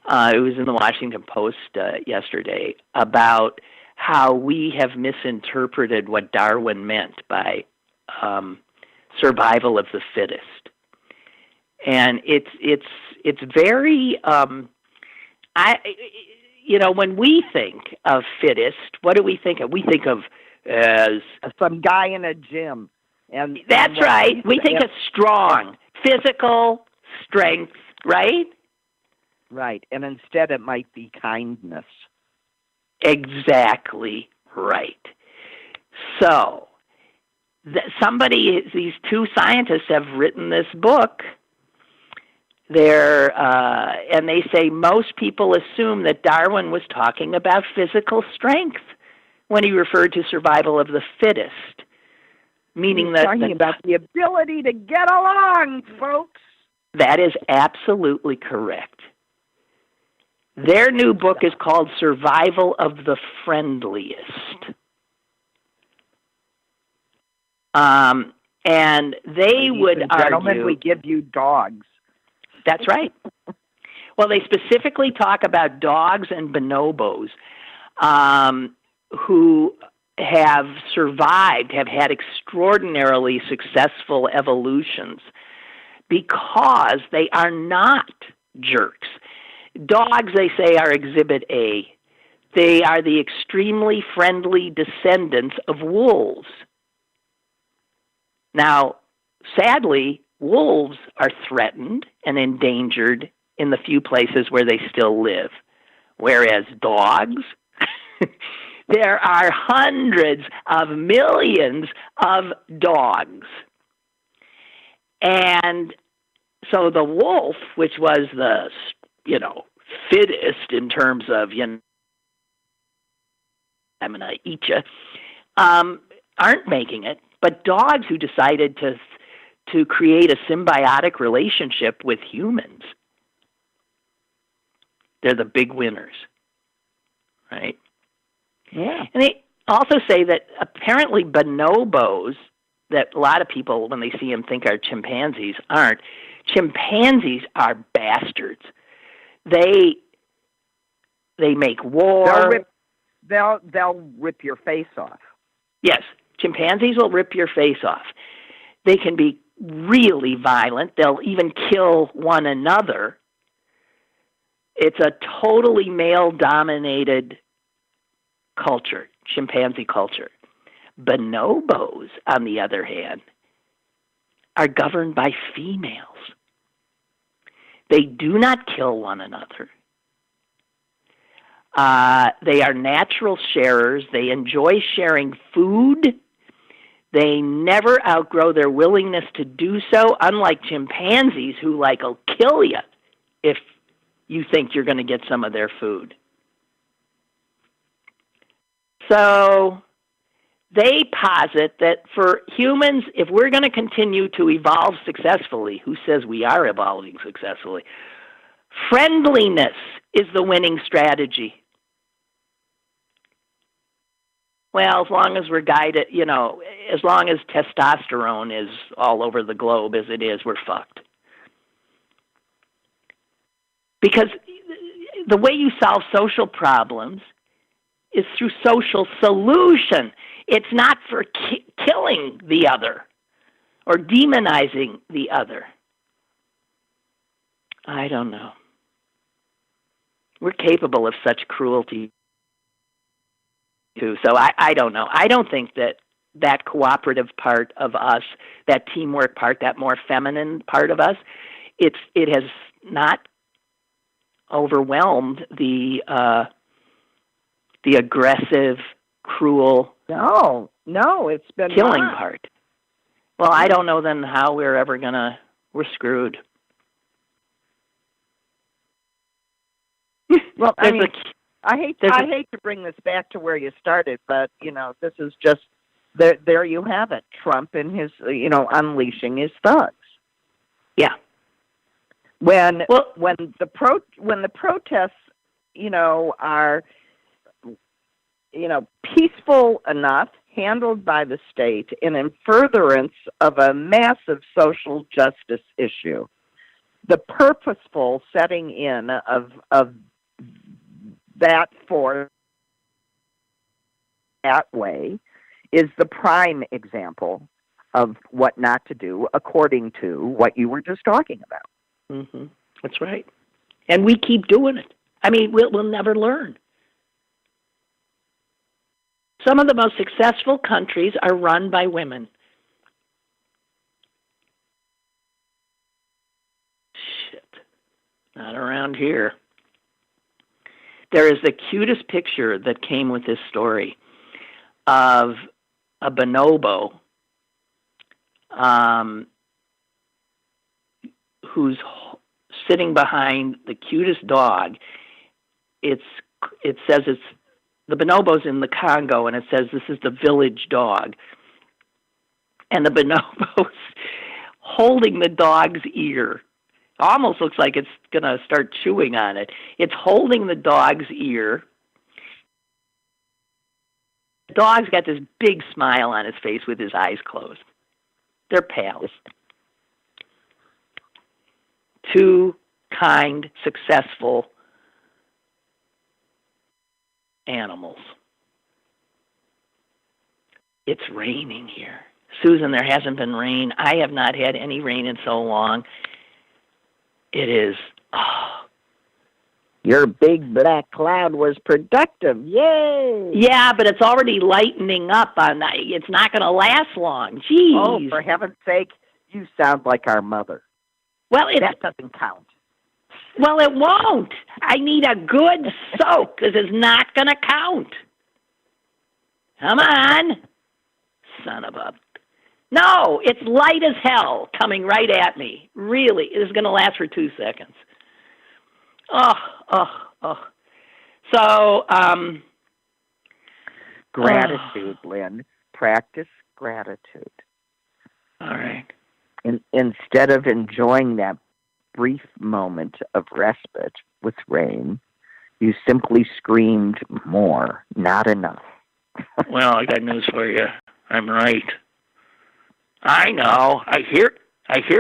It was in the Washington Post yesterday about how we have misinterpreted what Darwin meant by survival of the fittest. And it's very, when we think of fittest, what do we think of? We think of as some guy in a gym. And that's right. We think of strong, physical strength, right? Right. And instead it might be kindness. Exactly right. So, these 2 scientists have written this book. And they say most people assume that Darwin was talking about physical strength when he referred to survival of the fittest. Meaning that talking about the ability to get along, folks. That is absolutely correct. Their new book is called Survival of the Friendliest. And they would argue... Gentlemen, we give you dogs. That's right. Well, they specifically talk about dogs and bonobos who have survived, have had extraordinarily successful evolutions because they are not jerks. Dogs, they say, are Exhibit A. They are the extremely friendly descendants of wolves. Now, sadly, wolves are threatened and endangered in the few places where they still live, whereas dogs... There are hundreds of millions of dogs. And so the wolf, which was the, fittest in terms of, I'm going to eat you, aren't making it. But dogs who decided to create a symbiotic relationship with humans, they're the big winners, right? Yeah. And they also say that apparently bonobos, that a lot of people, when they see them, think are chimpanzees, aren't. Chimpanzees are bastards. They make war. They'll rip your face off. Yes, chimpanzees will rip your face off. They can be really violent. They'll even kill one another. It's a totally male-dominated culture, chimpanzee culture. Bonobos, on the other hand, are governed by females. They do not kill one another. They are natural sharers. They enjoy sharing food. They never outgrow their willingness to do so, unlike chimpanzees who will kill you if you think you're going to get some of their food. So they posit that for humans, if we're going to continue to evolve successfully, who says we are evolving successfully? Friendliness is the winning strategy. Well, as long as we're guided, as long as testosterone is all over the globe as it is, we're fucked. Because the way you solve social problems is through social solution. It's not for killing the other or demonizing the other. I don't know. We're capable of such cruelty too. So I don't know. I don't think that cooperative part of us, that teamwork part, that more feminine part of us, it has not overwhelmed the aggressive, cruel, No, it's been killing not. part. Well, I don't know then how we're screwed. Well, I hate to bring this back to where you started, but this is just there. You have it. Trump and his unleashing his thugs. Yeah. When the protests are peaceful enough, handled by the state, and in furtherance of a massive social justice issue, the purposeful setting in of that for that way is the prime example of what not to do, according to what you were just talking about. Mm-hmm. That's right. And we keep doing it. I mean, we'll never learn. Some of the most successful countries are run by women. Shit. Not around here. There is the cutest picture that came with this story of a bonobo who's sitting behind the cutest dog. It says it's the bonobo's in the Congo, and it says this is the village dog. And the bonobo's holding the dog's ear. Almost looks like it's going to start chewing on it. It's holding the dog's ear. The dog's got this big smile on his face with his eyes closed. They're pals. Two kind, successful animals. It's raining here. Susan, there hasn't been rain. I have not had any rain in so long. It is, Your big black cloud was productive. Yay! Yeah, but it's already lightening up. It's not going to last long. Jeez. Oh, for heaven's sake, you sound like our mother. Well, that doesn't count. Well, it won't. I need a good soak because it's not going to count. Come on. Son of a... No, it's light as hell coming right at me. Really, it is going to last for 2 seconds. So, gratitude, Lynn. Practice gratitude. All right. Instead of enjoying that brief moment of respite with rain, You simply screamed more, not enough. Well, I got news for you. I'm right. I know. I hear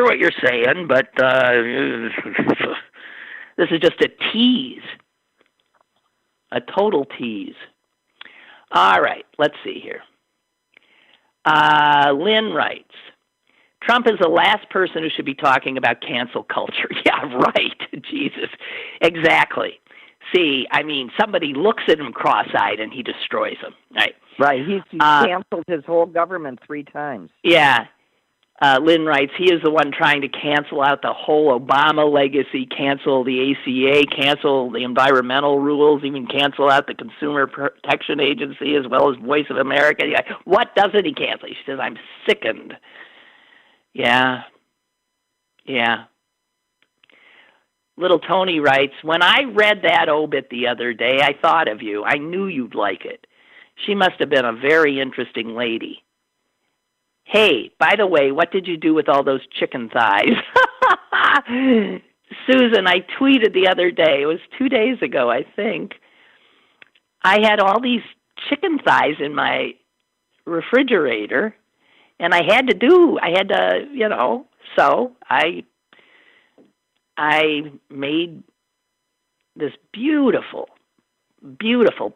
what you're saying, but this is just a tease. A total tease. All right, let's see here. Lynn writes, Trump is the last person who should be talking about cancel culture. Yeah, right. Jesus. Exactly. See, I mean, somebody looks at him cross-eyed and he destroys him. Right. Right. He's canceled his whole government 3 times. Yeah. Lynn writes, he is the one trying to cancel out the whole Obama legacy, cancel the ACA, cancel the environmental rules, even cancel out the Consumer Protection Agency as well as Voice of America. Yeah. What doesn't he cancel? She says, I'm sickened. Yeah. Yeah. Little Tony writes, when I read that obit the other day, I thought of you. I knew you'd like it. She must have been a very interesting lady. Hey, by the way, what did you do with all those chicken thighs? Susan, I tweeted the other day. It was 2 days ago, I think. I had all these chicken thighs in my refrigerator, and I had to, so I made this beautiful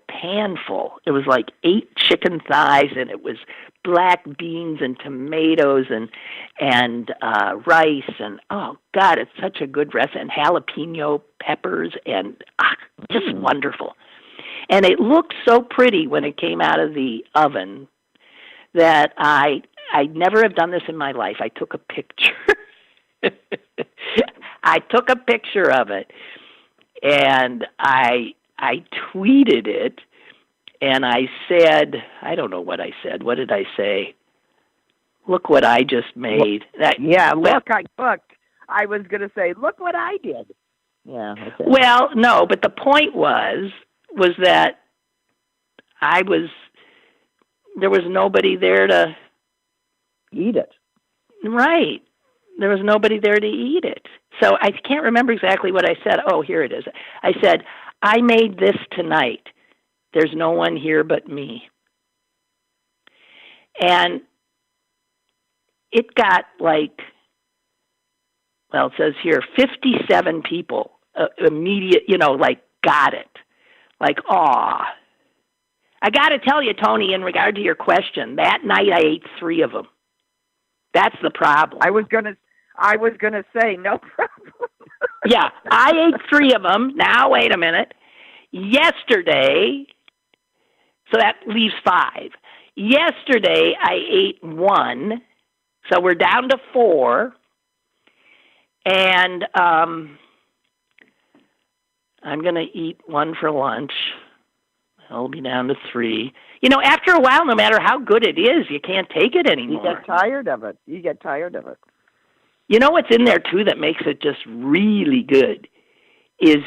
panful. It was like 8 chicken thighs, and it was black beans and tomatoes and rice, and oh God, it's such a good recipe, and jalapeno peppers, and just wonderful. And it looked so pretty when it came out of the oven that I'd never have done this in my life. I took a picture. I took a picture of it, and I tweeted it, and I said, I don't know what I said. What did I say? Look what I just made. Look, I cooked. I was going to say, look what I did. Yeah. Okay. Well, no, but the point was that there was nobody there to eat it. Right. There was nobody there to eat it. So I can't remember exactly what I said. Oh, here it is. I said, I made this tonight. There's no one here but me. And it got it says here, 57 people got it. Like, aw. I got to tell you, Tony, in regard to your question, that night I ate 3 of them. That's the problem. I was gonna say no problem. Yeah, I ate 3 of them. Now wait a minute. Yesterday, so that leaves 5. Yesterday I ate 1, so we're down to 4. And I'm going to eat 1 for lunch. I'll be down to 3. After a while, no matter how good it is, you can't take it anymore. You get tired of it. You know what's in there, too, that makes it just really good is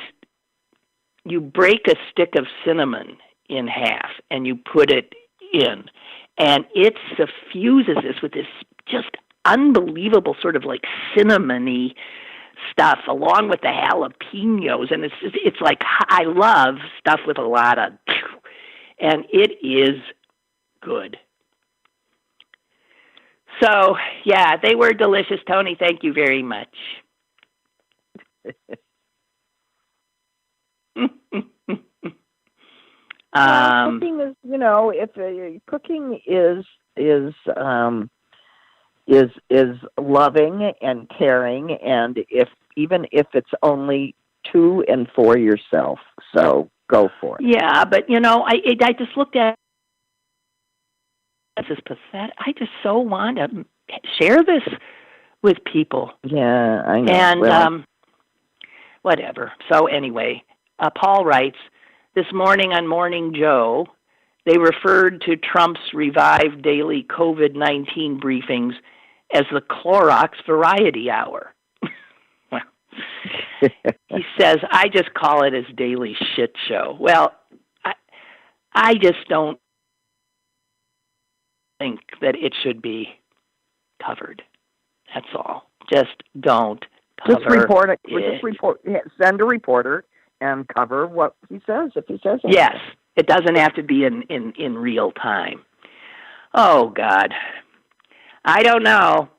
you break a stick of cinnamon in half and you put it in, and it suffuses this with this just unbelievable sort of like cinnamony stuff along with the jalapenos, and it's like, I love stuff with a lot of, and it is good. So, yeah, they were delicious, Tony. Thank you very much. Cooking is, cooking is loving and caring, and even if it's only 2 and for yourself, so go for it. Yeah, but I just looked at. This is pathetic. I just so want to share this with people. Yeah, I know. And whatever. So anyway, Paul writes, this morning on Morning Joe, they referred to Trump's revived daily COVID-19 briefings as the Clorox Variety Hour. Well, he says, I just call it his daily shit show. Well, I just don't think that it should be covered. That's all. Just don't cover it. Send a reporter. and cover what he says if he says it. Yes, it doesn't have to be in real time. Oh God, I don't know.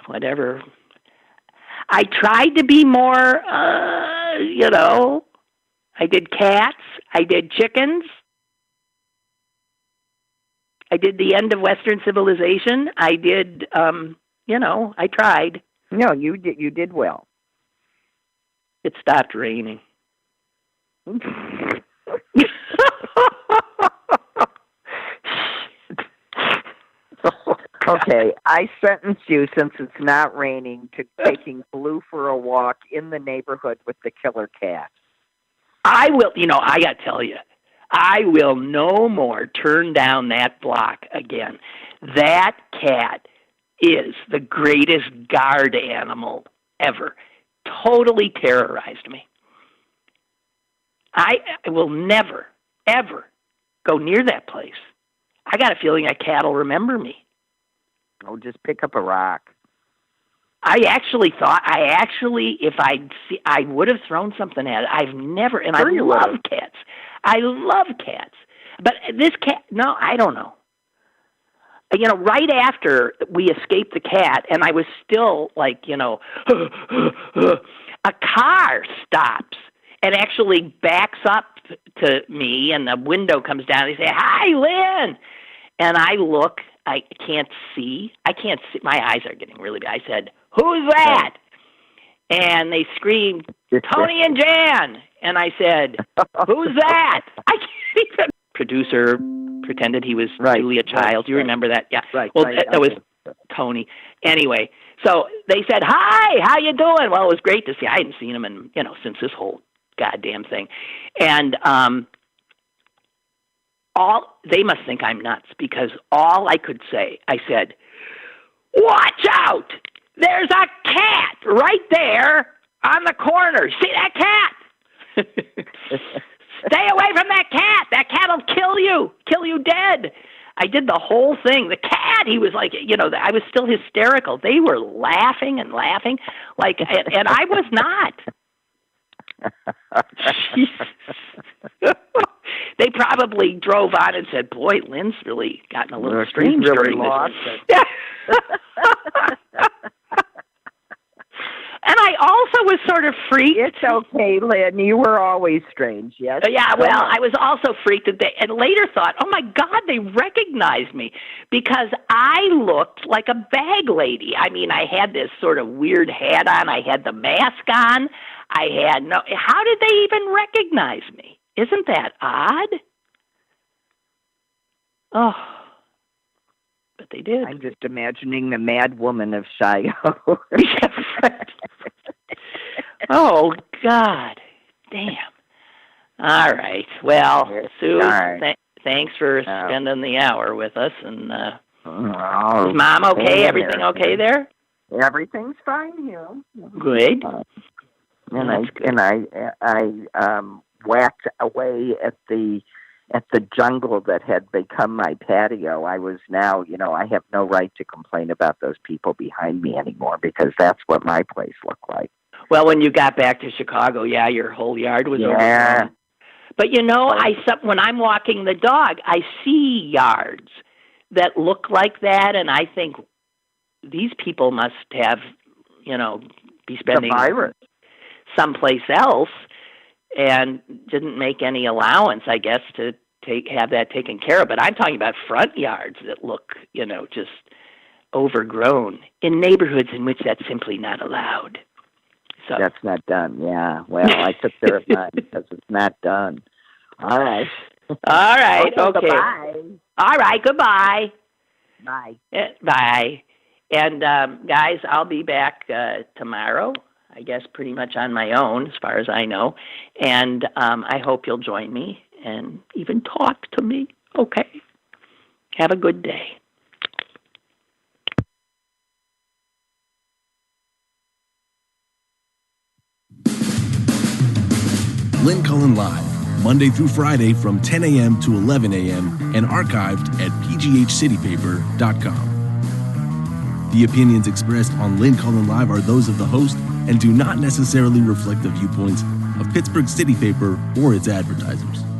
Whatever. I tried to be more. I did cats. I did chickens. I did the end of Western civilization. I did. I tried. No, you did well. It stopped raining. Okay, I sentence you, since it's not raining, to taking Blue for a walk in the neighborhood with the killer cat. I will, I got to tell you, I will no more turn down that block again. That cat is the greatest guard animal ever. Totally terrorized me. I will never, ever go near that place. I got a feeling that cat will remember me. Oh, just pick up a rock. I actually thought, if I would have thrown something at it. I've never, and I love cats. I love cats. But this cat, no, I don't know. Right after we escaped the cat, and I was still like, a car stops and actually backs up to me, and the window comes down. They say, "Hi, Lynn." And I look, I can't see. My eyes are getting really bad. I said, "Who's that?" And they screamed, "Tony and Jan." And I said, "Who's that?" I can't even. Producer pretended he was really a child. You remember that? Yeah. Right. Well, that was Tony. Anyway, so they said, "Hi, how you doing?" Well, it was great to see. I hadn't seen him in, since this whole goddamn thing. And they must think I'm nuts, because all I could say, I said, "Watch out! There's a cat right there on the corner. See that cat? Stay away from that cat. That cat will kill you dead." I did the whole thing. The cat, he was like, I was still hysterical. They were laughing and laughing, and I was not. They probably drove on and said, "Boy, Lynn's really gotten a little strange during this." And I also was sort of freaked. It's okay, Lynn. You were always strange, yes? Yeah, well, I was also freaked and later thought, oh, my God, they recognized me, because I looked like a bag lady. I mean, I had this sort of weird hat on. I had the mask on. How did they even recognize me? Isn't that odd? Oh, but they did. I'm just imagining the mad woman of Shiloh. Oh, God. Damn. All right. Well, Sue, thanks for spending the hour with us. And is Mom okay? Everything okay there? Everything's fine here. Good. I whacked away at the jungle that had become my patio. I was now, I have no right to complain about those people behind me anymore, because that's what my place looked like. Well, when you got back to Chicago, your whole yard was overgrown. But when I'm walking the dog, I see yards that look like that, and I think these people must have, be spending someplace else, and didn't make any allowance, I guess, to have that taken care of. But I'm talking about front yards that look, just overgrown in neighborhoods in which that's simply not allowed. So that's not done. Yeah. Well, I took care of mine because it's not done. All right. All right. Okay. Goodbye. All right. Goodbye. Bye. Bye. And guys, I'll be back tomorrow. I guess pretty much on my own, as far as I know. And I hope you'll join me and even talk to me. Okay. Have a good day. Lynn Cullen Live, Monday through Friday from 10 a.m. to 11 a.m. and archived at pghcitypaper.com. The opinions expressed on Lynn Cullen Live are those of the host and do not necessarily reflect the viewpoints of Pittsburgh City Paper or its advertisers.